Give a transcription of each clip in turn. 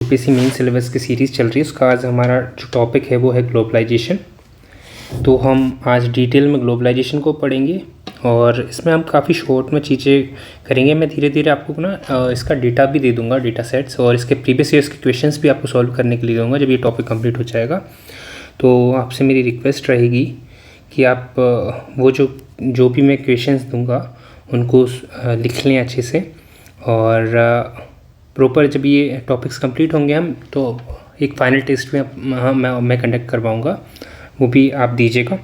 UPSC main syllabus की series चल रही है, उसका आज हमारा जो टॉपिक है वो है ग्लोबलाइजेशन। तो हम आज डिटेल में ग्लोबलाइजेशन को पढ़ेंगे और इसमें हम काफ़ी शॉर्ट में चीज़ें करेंगे। मैं धीरे धीरे आपको ना इसका डेटा भी दे दूंगा, डेटा सेट्स, और इसके प्रीवियस ईयर्स के क्वेश्चंस भी आपको सॉल्व करने के लिए दूंगा जब ये टॉपिक कंप्लीट हो जाएगा। तो आपसे मेरी रिक्वेस्ट रहेगी कि आप वो जो भी मैं क्वेश्चंस दूंगा उनको लिख लें अच्छे से, और प्रॉपर जब ये टॉपिक्स कंप्लीट होंगे हम तो एक फ़ाइनल टेस्ट में मैं कंडक्ट करवाऊँगा, वो भी आप दीजिएगा।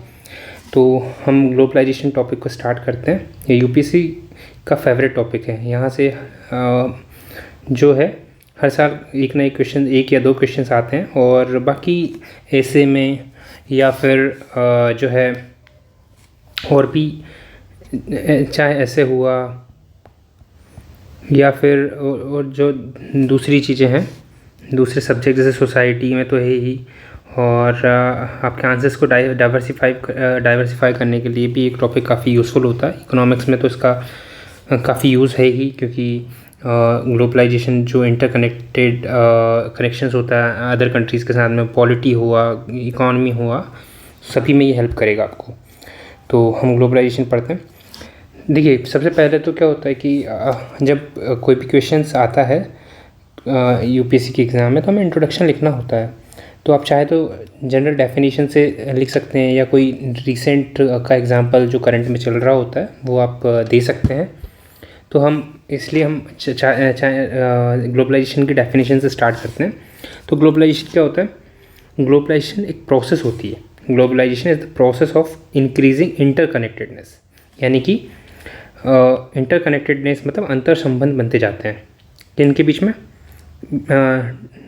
तो हम ग्लोबलाइजेशन टॉपिक को स्टार्ट करते हैं। ये यूपीएससी का फेवरेट टॉपिक है। यहाँ से जो है हर साल एक ना एक क्वेश्चन, एक या दो क्वेश्चंस आते हैं, और बाकी ऐसे में या फिर जो है और भी, चाहे ऐसे हुआ या फिर और जो दूसरी चीज़ें हैं, दूसरे सब्जेक्ट जैसे सोसाइटी में तो है ही, और आपके आंसर्स को डाइवर्सिफाई करने के लिए भी एक टॉपिक काफ़ी यूज़फुल होता है। इकोनॉमिक्स में तो इसका काफ़ी यूज़ है ही, क्योंकि ग्लोबलाइजेशन जो इंटरकनेक्टेड कनेक्शंस होता है अदर कंट्रीज़ के साथ में, पॉलिटी हुआ, इकॉनमी हुआ, सभी में ये हेल्प करेगा आपको। तो हम ग्लोबलाइजेशन पढ़ते हैं। देखिए, सबसे पहले तो क्या होता है कि जब कोई भी क्वेश्चंस आता है यूपीएससी के एग्ज़ाम में तो हमें इंट्रोडक्शन लिखना होता है। तो आप चाहे तो जनरल डेफिनेशन से लिख सकते हैं, या कोई रिसेंट का एग्जांपल जो करंट में चल रहा होता है वो आप दे सकते हैं। तो हम इसलिए हम ग्लोबलाइजेशन की डेफिनेशन से स्टार्ट करते हैं। तो ग्लोबलाइजेशन क्या होता है? ग्लोबलाइजेशन एक प्रोसेस होती है। Globalisation is the process of increasing interconnectedness, यानी कि इंटरकनेक्टेडनेस मतलब अंतर संबंध बनते जाते हैं किनके बीच में,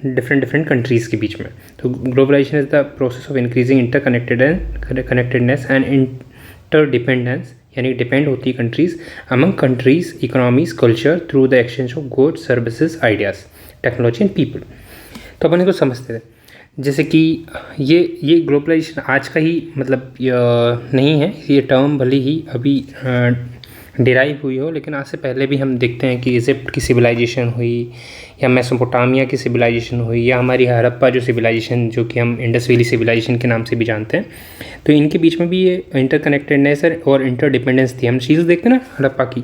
डिफरेंट कंट्रीज़ के बीच में। तो globalisation is the process of increasing interconnectedness and interdependence, यानी डिपेंड होती है countries among countries economies culture through the exchange of goods services ideas technology and people. तो अपन इसको समझते थे, जैसे कि ये ग्लोबलाइजेशन आज का ही मतलब नहीं है, ये टर्म भले ही अभी डिराइव हुई हो, लेकिन आज से पहले भी हम देखते हैं कि इजिप्ट की सिविलाइजेशन हुई, या मेसोपोटामिया की सिविलाइजेशन हुई, या हमारी हड़प्पा जो सिविलाइजेशन, जो कि हम इंडस वैली सिविलाइजेशन के नाम से भी जानते हैं, तो इनके बीच में भी ये इंटरकनेक्टेडनेस और इंटरडिपेंडेंस थी। हम चीज़ देखते हैं ना हड़प्पा की,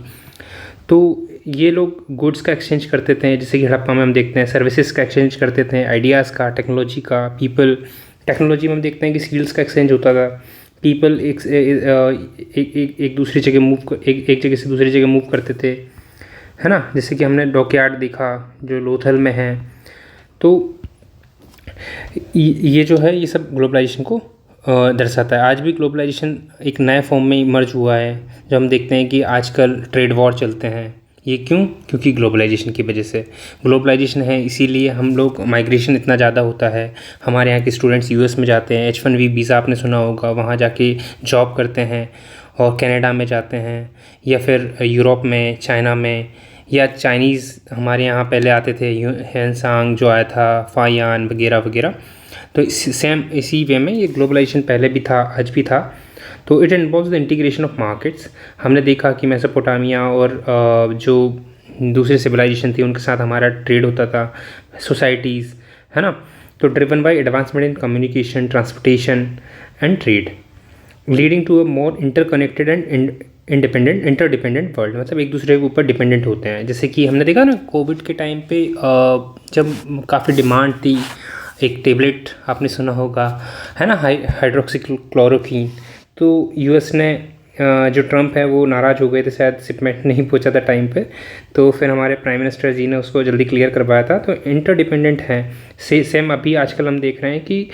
तो ये लोग गुड्स का एक्सचेंज करते थे, जैसे कि हड़प्पा में हम देखते हैं सर्विसेज का एक्सचेंज करते थे, आइडियाज़ का, टेक्नोलॉजी का, पीपल। टेक्नोलॉजी में हम देखते हैं कि स्किल्स का एक्सचेंज होता था। पीपल एक दूसरी जगह एक जगह से दूसरी जगह मूव करते थे, है ना। जैसे कि हमने डॉकयार्ड देखा जो लोथल में है। तो ये जो है ये सब ग्लोबलाइजेशन को दर्शाता है। आज भी ग्लोबलाइजेशन एक नए फॉर्म में इमर्ज हुआ है, जो हम देखते हैं कि आजकल ट्रेड वॉर चलते हैं। ये क्यों? क्योंकि ग्लोबलाइजेशन की वजह से। ग्लोबलाइजेशन है इसीलिए हम लोग माइग्रेशन इतना ज़्यादा होता है। हमारे यहाँ के स्टूडेंट्स यूएस में जाते हैं, H1B वीज़ा आपने सुना होगा, वहाँ जाके जॉब करते हैं, और कनाडा में जाते हैं, या फिर यूरोप में, चाइना में, या चाइनीज़ हमारे यहाँ पहले आते थे, हैंसांग जो आया था, फायान वगैरह वगैरह। तो सेम इसी वे में ये ग्लोबलाइजेशन पहले भी था, आज भी था। तो it involves the integration of markets. हमने देखा कि मेसोपोटामिया और जो दूसरे सिविलाइजेशन थी उनके साथ हमारा ट्रेड होता था, सोसाइटीज़, है ना। तो driven by advancement in communication, transportation and trade, leading to a more interconnected and interdependent world, मतलब एक दूसरे के ऊपर डिपेंडेंट होते हैं। जैसे कि हमने देखा ना कोविड के टाइम पे जब काफ़ी डिमांड थी, एक टेबलेट आपने सुना होगा, है ना, हाइड्रोक्सीक्लोरोक्वीन। तो यूएस ने जो ट्रम्प है वो नाराज़ हो गए थे, शायद शिपमेंट नहीं पहुंचा था टाइम पे, तो फिर हमारे प्राइम मिनिस्टर जी ने उसको जल्दी क्लियर करवाया था। तो इंटरडिपेंडेंट हैं। सेम अभी आजकल हम देख रहे हैं कि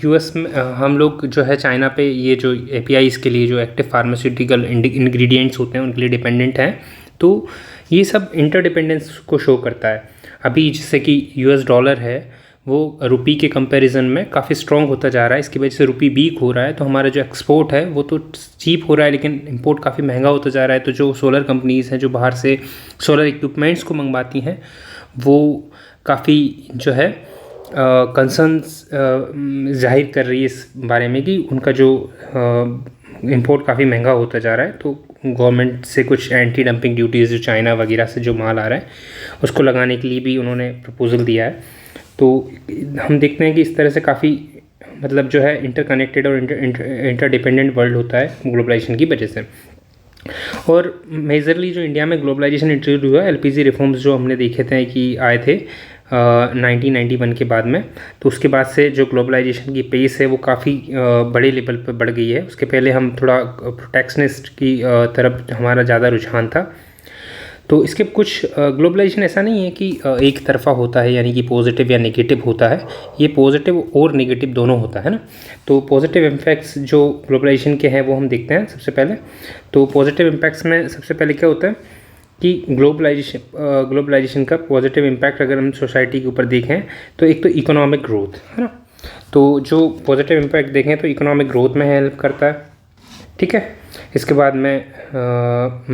यूएस में हम लोग जो है चाइना पे ये जो APIs के लिए जो एक्टिव फार्मास्यूटिकल इंग्रेडिएंट्स होते हैं उनके लिए डिपेंडेंट हैं। तो ये सब इंटरडिपेंडेंस को शो करता है। अभी जैसे कि US डॉलर है वो रुपी के कंपैरिजन में काफ़ी स्ट्रॉन्ग होता जा रहा है, इसकी वजह से रुपी वीक हो रहा है। तो हमारा जो एक्सपोर्ट है वो तो चीप हो रहा है, लेकिन इंपोर्ट काफ़ी महंगा होता जा रहा है। तो जो सोलर कंपनीज़ हैं जो बाहर से सोलर इक्विपमेंट्स को मंगवाती हैं, वो काफ़ी जो है कंसर्न्स जाहिर कर रही है इस बारे में कि उनका जो इंपोर्ट काफ़ी महंगा होता जा रहा है। तो गवर्नमेंट से कुछ एंटी डंपिंग ड्यूटीज़ जो चाइना वगैरह से जो माल आ रहा है उसको लगाने के लिए भी उन्होंने प्रपोजल दिया है। तो हम देखते हैं कि इस तरह से काफ़ी मतलब जो है इंटरकनेक्टेड और इंटरडिपेंडेंट वर्ल्ड होता है ग्लोबलाइजेशन की वजह से। और मेजरली जो इंडिया में ग्लोबलाइजेशन इंट्रोड्यूस हुआ, एलपीजी रिफॉर्म्स जो हमने देखे थे कि आए थे 1991 के बाद में, तो उसके बाद से जो ग्लोबलाइजेशन की पेस है वो काफ़ी बड़े लेवल पर बढ़ गई है। उसके पहले हम थोड़ा प्रोटेक्शनिस्ट की तरफ हमारा ज़्यादा रुझान था। तो इसके कुछ ग्लोबलाइजेशन ऐसा नहीं है कि एक तरफा होता है, यानी कि पॉजिटिव या नेगेटिव होता है। ये पॉजिटिव और नेगेटिव दोनों होता है ना। तो पॉजिटिव इम्पैक्ट्स जो ग्लोबलाइजेशन के हैं वो हम देखते हैं सबसे पहले। तो पॉजिटिव इम्पैक्ट्स में सबसे पहले क्या होता है कि ग्लोबलाइजेशन का पॉजिटिव इम्पैक्ट अगर हम सोसाइटी के ऊपर देखें तो एक तो इकोनॉमिक ग्रोथ है ना। तो जो पॉजिटिव इम्पैक्ट देखें तो इकोनॉमिक ग्रोथ में हेल्प करता है, ठीक है। इसके बाद में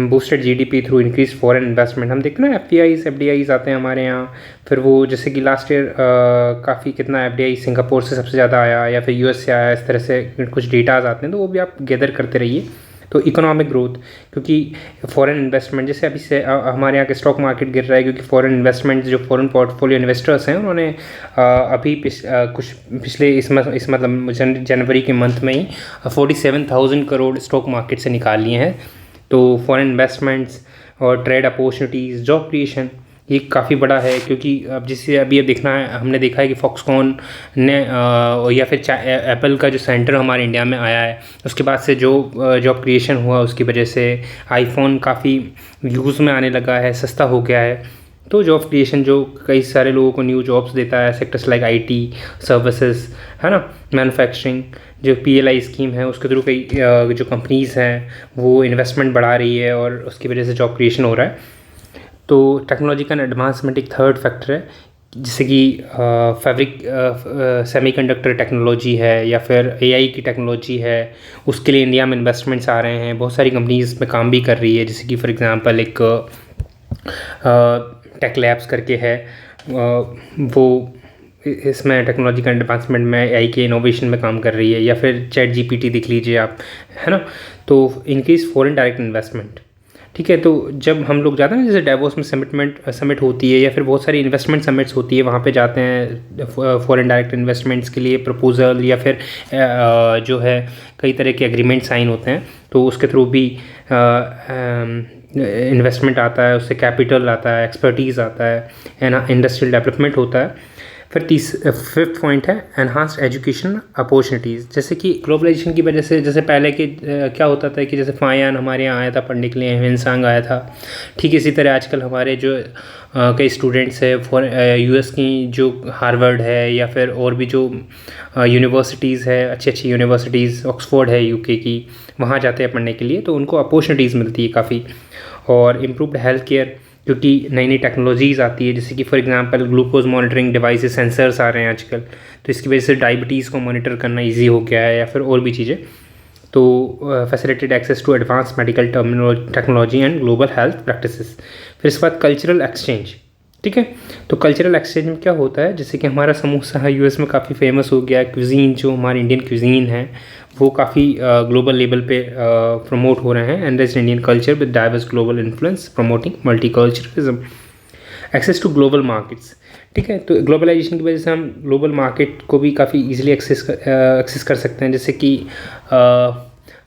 boosted GDP through increase foreign investment. हम देखते हैं ना एफडीआईज आते हैं हमारे यहाँ। फिर वो जैसे कि लास्ट ईयर काफ़ी कितना एफडीआई सिंगापुर से सबसे ज़्यादा आया या फिर यूएस से आया, इस तरह से कुछ डेटाज आते हैं, तो वो भी आप गैदर करते रहिए। तो इकोनॉमिक ग्रोथ, क्योंकि फॉरेन इन्वेस्टमेंट जैसे अभी से हमारे यहाँ के स्टॉक मार्केट गिर रहा है क्योंकि फॉरेन इन्वेस्टमेंट जो फॉरेन पोर्टफोलियो इन्वेस्टर्स हैं उन्होंने अभी कुछ पिछले इस मतलब जनवरी के मंथ में ही 47,000 करोड़ स्टॉक मार्केट से निकाल लिए हैं। तो फॉरेन इन्वेस्टमेंट्स और ट्रेड अपॉर्चुनिटीज़, जॉब क्रिएशन, ये काफ़ी बड़ा है। क्योंकि अब जिससे अभी अब देखना है, हमने देखा है कि फॉक्सकॉन ने या फिर एप्पल का जो सेंटर हमारे इंडिया में आया है, उसके बाद से जो जॉब क्रिएशन हुआ उसकी वजह से आईफोन काफ़ी यूज़ में आने लगा है, सस्ता हो गया है। तो जॉब क्रिएशन जो कई सारे लोगों को न्यू जॉब्स देता है, सेक्टर्स लाइक आईटी सर्विसेज है ना, मैन्युफैक्चरिंग, जो पीएलआई स्कीम है उसके थ्रू कई जो कंपनीज़ हैं वो इन्वेस्टमेंट बढ़ा रही है और उसकी वजह से जॉब क्रिएशन हो रहा है। तो टेक्नोलॉजिकल एडवांसमेंट एक थर्ड फैक्टर है, जैसे कि फैब्रिक सेमीकंडक्टर टेक्नोलॉजी है या फिर एआई की टेक्नोलॉजी है, उसके लिए इंडिया में इन्वेस्टमेंट्स आ रहे हैं। बहुत सारी कंपनीज में काम भी कर रही है, जैसे कि फॉर एग्जांपल एक टेक लैब्स करके है, वो इसमें टेक्नोलॉजिकल एडवांसमेंट में एआई के इनोवेशन में काम कर रही है। या फिर चैट जीपीटी देख लीजिए आप, है ना। तो इंक्रीज फॉरेन डायरेक्ट इन्वेस्टमेंट, ठीक है। तो जब हम लोग जाते हैं जैसे डेवोस में समिट होती है या फिर बहुत सारी इन्वेस्टमेंट समिट्स होती है, वहाँ पे जाते हैं फॉरेन डायरेक्ट इन्वेस्टमेंट्स के लिए प्रपोजल या फिर जो है कई तरह के एग्रीमेंट साइन होते हैं, तो उसके थ्रू भी इन्वेस्टमेंट आता है, उससे कैपिटल आता है, एक्सपर्टीज़ आता है ना, इंडस्ट्रियल डेवलपमेंट होता है। फिर फिफ्थ पॉइंट है एनहांस्ड एजुकेशन अपॉर्चुनिटीज़। जैसे कि ग्लोबलाइजेशन की वजह से, जैसे पहले के क्या होता था कि जैसे फायान हमारे यहाँ आया था पढ़ने के लिए, हिंसांग आया था, ठीक इसी तरह आजकल हमारे जो कई स्टूडेंट्स हैं यूएस की जो हार्वर्ड है या फिर और भी जो यूनिवर्सिटीज़ है, अच्छी अच्छी यूनिवर्सिटीज़, ऑक्सफोर्ड है यूके की, वहाँ जाते हैं पढ़ने के लिए, तो उनको अपॉर्चुनिटीज़ मिलती है काफ़ी। और इम्प्रूव्ड हेल्थ केयर, क्योंकि नई नई टेक्नोलॉजीज़ आती है, जैसे कि for example glucose monitoring devices, sensors आ रहे हैं आजकल, तो इसकी वजह से डायबिटीज़ को मॉनिटर करना इजी हो गया है, या फिर और भी चीज़ें। तो facilitated access to advance medical technology and global health practices. फिर इसके बाद कल्चरल एक्सचेंज, ठीक है। तो कल्चरल एक्सचेंज में क्या होता है, जैसे कि हमारा समोसा है यूएस में काफ़ी फेमस हो गया, क्यूजीन जो हमारी इंडियन क्यूजीन है वो काफ़ी ग्लोबल लेवल पे प्रमोट हो रहे हैं। Enriched Indian culture with diverse global influence promoting multiculturalism. Access to global markets, ठीक है। तो ग्लोबलाइजेशन की वजह से हम ग्लोबल मार्केट को भी काफ़ी इजीली एक्सेस कर सकते हैं। जैसे कि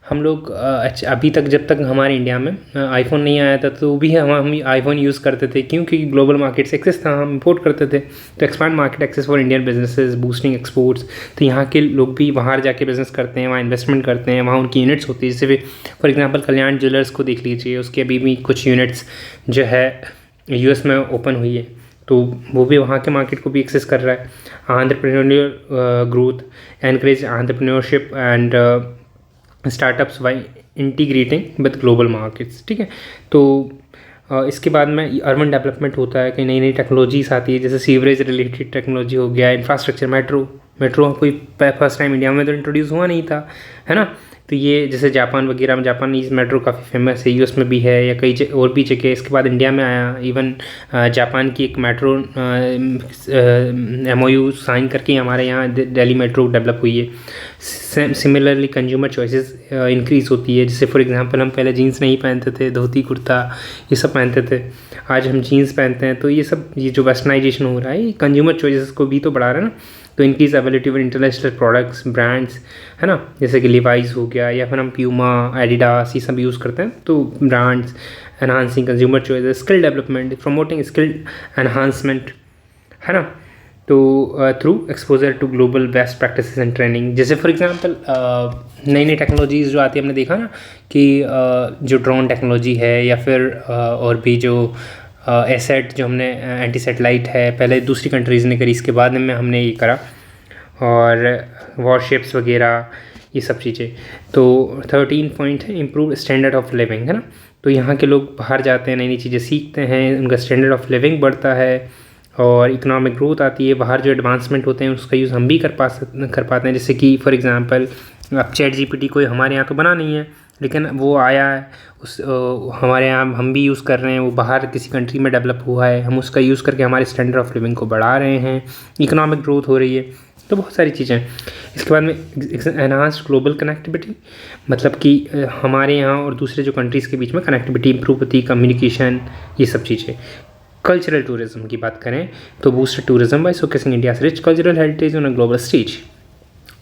हम लोग अभी तक जब तक हमारे इंडिया में आईफोन नहीं आया था तो भी हम आईफोन यूज़ करते थे, क्योंकि ग्लोबल मार्केट से एक्सेस था, हम इंपोर्ट करते थे। तो expand market access for Indian businesses, boosting exports. तो यहाँ के लोग भी बाहर जाके बिजनेस करते हैं, वहाँ इन्वेस्टमेंट करते हैं, वहाँ उनकी यूनिट्स होती है। जैसे फॉर एग्जांपल कल्याण ज्वेलर्स को देख लीजिए, उसकी अभी भी कुछ यूनिट्स जो है यूएस में ओपन हुई है, तो वो भी वहाँ के मार्केट को भी एक्सेस कर रहा है। Entrepreneurial growth, encourage entrepreneurship and startups by integrating with global markets, ठीक है। तो इसके बाद में अर्बन डेवलपमेंट होता है, कई नई नई टेक्नोलॉजीज आती है, जैसे सीवरेज रिलेटेड टेक्नोलॉजी हो गया, इंफ्रास्ट्रक्चर, मेट्रो कोई फर्स्ट टाइम इंडिया में तो इंट्रोड्यूस हुआ नहीं था, है ना। तो ये जैसे जापान वगैरह में जापानीज़ मेट्रो काफ़ी फेमस है, यूएस में भी है या कई और भी जगह। इसके बाद इंडिया में आया, इवन जापान की एक मेट्रो MOU साइन करके हमारे यहाँ दिल्ली मेट्रो डेवलप हुई है। सिमिलरली कंज्यूमर चॉइसेस इंक्रीज़ होती है। जैसे फॉर एग्जांपल हम पहले जीन्स नहीं पहनते थे, धोती कुर्ता ये सब पहनते थे, आज हम जीन्स पहनते हैं। तो ये जो वेस्टर्नाइजेशन हो रहा है, ये कंज्यूमर चॉइसेस को भी तो बढ़ा रहा है ना। तो increase availability of international products, brands, है ना, जैसे कि लिवाइस हो गया या फिर हम प्यूमा, एडिडास ये सब यूज़ करते हैं। तो brands, enhancing consumer choices, skill development, promoting skill enhancement, है ना। तो through exposure to global best practices and training. जैसे फॉर एग्जांपल नई नई टेक्नोलॉजीज़ जो आती है, हमने देखा ना कि जो ड्रोन टेक्नोलॉजी है या फिर और भी जो एसेट जो हमने एंटी सेटेलाइट है, पहले दूसरी कंट्रीज़ ने करी, इसके बाद में हमने ये करा, और वॉरशिप्स वगैरह ये सब चीज़ें। तो 13 पॉइंट है इम्प्रूव स्टैंडर्ड ऑफ लिविंग, है ना। तो यहाँ के लोग बाहर जाते हैं, नई नई चीज़ें सीखते हैं, उनका स्टैंडर्ड ऑफ लिविंग बढ़ता है और इकोनॉमिक ग्रोथ आती है। बाहर जो एडवांसमेंट होते हैं उसका यूज़ हम भी कर पाते हैं। जैसे कि फॉर एग्जांपल अब ChatGPT कोई हमारे यहाँ तो बना नहीं है, लेकिन वो आया है, हमारे यहाँ हम भी यूज़ कर रहे हैं। वो बाहर किसी कंट्री में डेवलप हुआ है, हम उसका यूज़ करके हमारे स्टैंडर्ड ऑफ लिविंग को बढ़ा रहे हैं, इकोनॉमिक ग्रोथ हो रही है। तो बहुत सारी चीज़ें। इसके बाद में एनहांस्ड ग्लोबल कनेक्टिविटी, मतलब कि हमारे यहाँ और दूसरे जो कंट्रीज़ के बीच में कनेक्टिविटी इंप्रूव होती, कम्युनिकेशन, ये सब चीज़ें। कल्चरल टूरिज्म की बात करें तो boost tourism by showcasing India's rich cultural heritage on a global stage.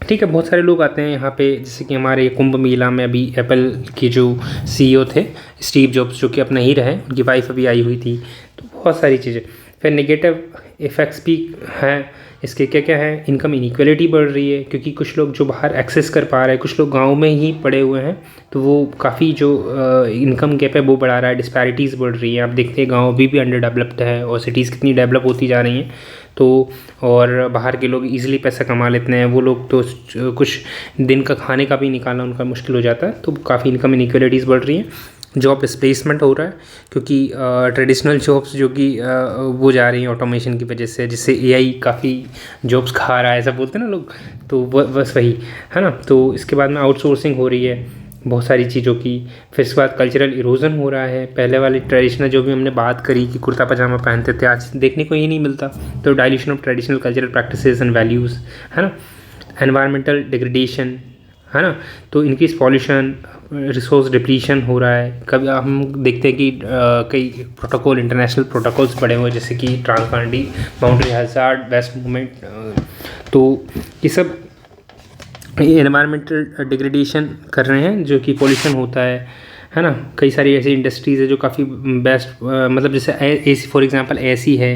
ठीक है, बहुत सारे लोग आते हैं यहाँ पे, जैसे कि हमारे कुंभ मेला में अभी एप्पल के जो CEO थे स्टीव जॉब्स, जो कि अब नहीं रहे, उनकी वाइफ अभी आई हुई थी। तो बहुत सारी चीज़ें। फिर नेगेटिव इफ़ेक्ट्स भी हैं इसके। क्या क्या है? इनकम इनइक्वालिटी बढ़ रही है, क्योंकि कुछ लोग जो बाहर एक्सेस कर पा रहे हैं, कुछ लोग गांव में ही पड़े हुए हैं, तो वो काफ़ी जो इनकम गैप है वो बढ़ा रहा है, डिस्पैरिटीज़ बढ़ रही हैं। आप देखते हैं गांव अभी भी अंडर डेवलप्ड है और सिटीज़ कितनी डेवलप होती जा रही हैं। तो और बाहर के लोग ईज़िली पैसा कमा लेते हैं, वो लोग तो कुछ दिन का खाने का भी निकालना उनका मुश्किल हो जाता है। तो काफ़ी इनकम इनइक्वालिटीज़ बढ़ रही हैं। जॉब डिस्प्लेसमेंट हो रहा है, क्योंकि ट्रेडिशनल जॉब्स जो कि वो जा रही हैं ऑटोमेशन की वजह से, जिससे AI काफ़ी जॉब्स खा रहा है, ऐसा बोलते हैं ना लोग। तो बस वही है ना। तो इसके बाद में आउटसोर्सिंग हो रही है बहुत सारी चीज़ों की। फिर इसके बाद कल्चरल इरोजन हो रहा है। पहले वाले ट्रेडिशनल जो भी हमने बात करी कि कुर्ता पजामा पहनते थे, आज देखने को ही नहीं मिलता। तो dilution of traditional cultural practices and values, है ना। एनवायरमेंटल डिग्रेडेशन, है ना। तो इंक्रीज पॉल्यूशन, रिसोर्स डिप्लीशन हो रहा है। कभी हम देखते हैं कि कई प्रोटोकॉल, इंटरनेशनल प्रोटोकॉल्स बड़े हुए, जैसे कि ट्रांसपारेंटी, बाउंड्री हैज़ार्ड, वेस्ट मूवमेंट। तो ये सब एनवायरमेंटल डिग्रेडेशन कर रहे हैं, जो कि पॉल्यूशन होता है ना। कई सारी ऐसी इंडस्ट्रीज़ है जो काफ़ी बेस्ट, मतलब जैसे AC फॉर एग्जांपल AC है,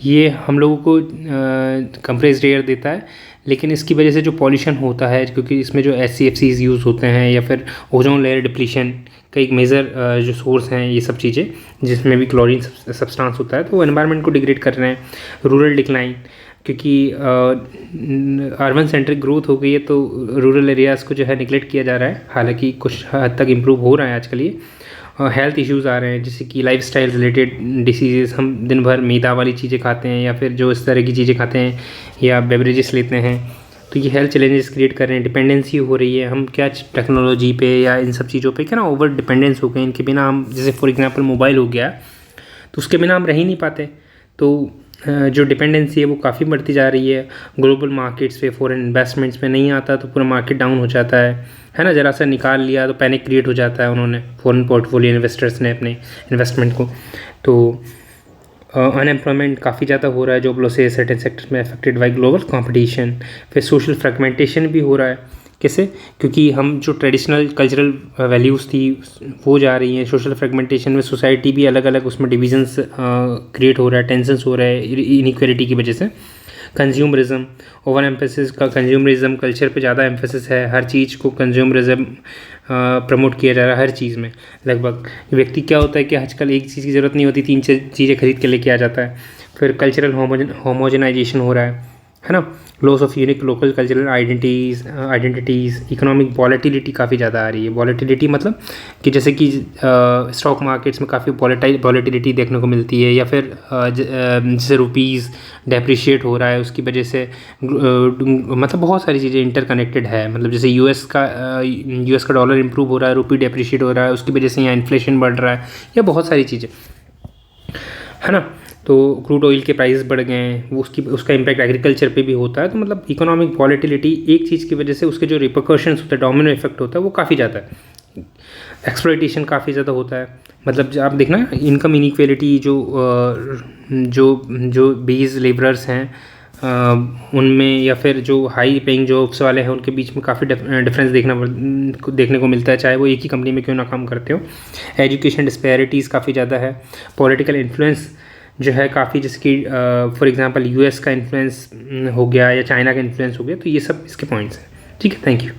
ये हम लोगों को कंप्रेस्ड एयर देता है, लेकिन इसकी वजह से जो पॉल्यूशन होता है, क्योंकि इसमें जो HCFCs यूज़ होते हैं, या फिर ओजोन लेयर डिप्लीशन का एक मेजर जो सोर्स हैं, ये सब चीज़ें जिसमें भी क्लोरीन सब्सटेंस होता है, तो वो एनवायरनमेंट को डिग्रेड कर रहे हैं। रूरल डिक्लाइन, क्योंकि अर्बन सेंट्रिक ग्रोथ हो गई है, तो रूरल एरियाज़ को जो है निगलेक्ट किया जा रहा है। हालांकि कुछ हद तक इम्प्रूव हो रहा है आजकल ये। हेल्थ इश्यूज़ आ रहे हैं, जैसे कि लाइफस्टाइल रिलेटेड डिसीजेस, हम दिन भर मैदा वाली चीज़ें खाते हैं, या फिर जो इस तरह की चीज़ें खाते हैं, या बेवरेजेस लेते हैं, तो ये हेल्थ चैलेंजेस क्रिएट कर रहे हैं। डिपेंडेंसी हो रही है, हम क्या टेक्नोलॉजी पे या इन सब चीज़ों पे क्या ना ओवर डिपेंडेंस हो गए। इनके बिना हम, जैसे फॉर एग्जांपल मोबाइल हो गया, तो उसके बिना हम रह ही नहीं पाते। तो जो डिपेंडेंसी है वो काफ़ी बढ़ती जा रही है। ग्लोबल मार्केट्स पे, फॉरेन इन्वेस्टमेंट्स पे नहीं आता तो पूरा मार्केट डाउन हो जाता है ना। ज़रा सा निकाल लिया तो पैनिक क्रिएट हो जाता है उन्होंने, फॉरेन पोर्टफोलियो इन्वेस्टर्स ने अपने इन्वेस्टमेंट को। तो अनएम्प्लॉयमेंट काफ़ी ज़्यादा हो रहा है, जॉब लॉसेस सर्टेन सेक्टर्स में अफेक्टेड बाय ग्लोबल कंपटीशन। फिर सोशल फ्रेगमेंटेशन भी हो रहा है। कैसे? क्योंकि हम जो ट्रेडिशनल कल्चरल वैल्यूज़ थी वो जा रही हैं। सोशल फ्रेगमेंटेशन में सोसाइटी भी अलग अलग, उसमें डिविजन्स क्रिएट हो रहा है, टेंशन्स हो रहा है इनइक्वालिटी की वजह से। कंज्यूमरिज्म, ओवर एम्फेसिस का कंज्यूमरिज्म कल्चर पे ज़्यादा एम्फेसिस है। हर चीज़ को कंज्यूमरिज्म प्रमोट किया जा रहा है हर चीज़ में लगभग। व्यक्ति क्या होता है कि आजकल एक चीज़ की ज़रूरत नहीं होती, 3 चीज़ें खरीद के लेके आ जाता है। फिर कल्चरल होमोजेनाइजेशन हो रहा है ना। Loss of unique local cultural identities, economic volatility काफ़ी ज़्यादा आ रही है। वॉलेटिलिटी मतलब कि जैसे कि स्टॉक मार्केट्स में काफ़ी वॉलेटिलिटी देखने को मिलती है, या फिर जैसे रुपीज़ डेप्रिशिएट हो रहा है उसकी वजह से, मतलब बहुत सारी चीज़ें इंटरकनेक्टेड है। मतलब जैसे यूएस का डॉलर इंप्रूव हो रहा है, रुपी डेप्रिशिएट हो रहा है, उसकी वजह से यहाँ इन्फ्लेशन बढ़ रहा है, या बहुत सारी चीज़ें, है ना। तो क्रूड ऑयल के प्राइस बढ़ गए हैं, वो उसका इम्पैक्ट एग्रीकल्चर पे भी होता है। तो मतलब इकोनॉमिक वॉलेटिलिटी एक चीज़ की वजह से उसके जो रिपरकशंस होता है, डोमिनो इफेक्ट होता है, वो काफ़ी ज़्यादा है। एक्सप्लॉइटेशन काफ़ी ज़्यादा होता है। मतलब आप देखना इनकम इनइक्वालिटी, जो बेस लेबरर्स हैं उनमें, या फिर जो हाई पेइंग जॉब्स वाले हैं उनके बीच में काफ़ी डिफरेंस देखने को मिलता है, चाहे वो एक ही कंपनी में क्यों ना काम करते हो। एजुकेशन डिस्पैरिटीज़ काफ़ी ज़्यादा है। पॉलिटिकल इन्फ्लुएंस जो है काफ़ी, जैसे कि फॉर एग्जांपल यूएस का इन्फ्लुएंस हो गया या चाइना का इन्फ्लुएंस हो गया, तो ये सब इसके पॉइंट्स हैं। ठीक है, थैंक यू।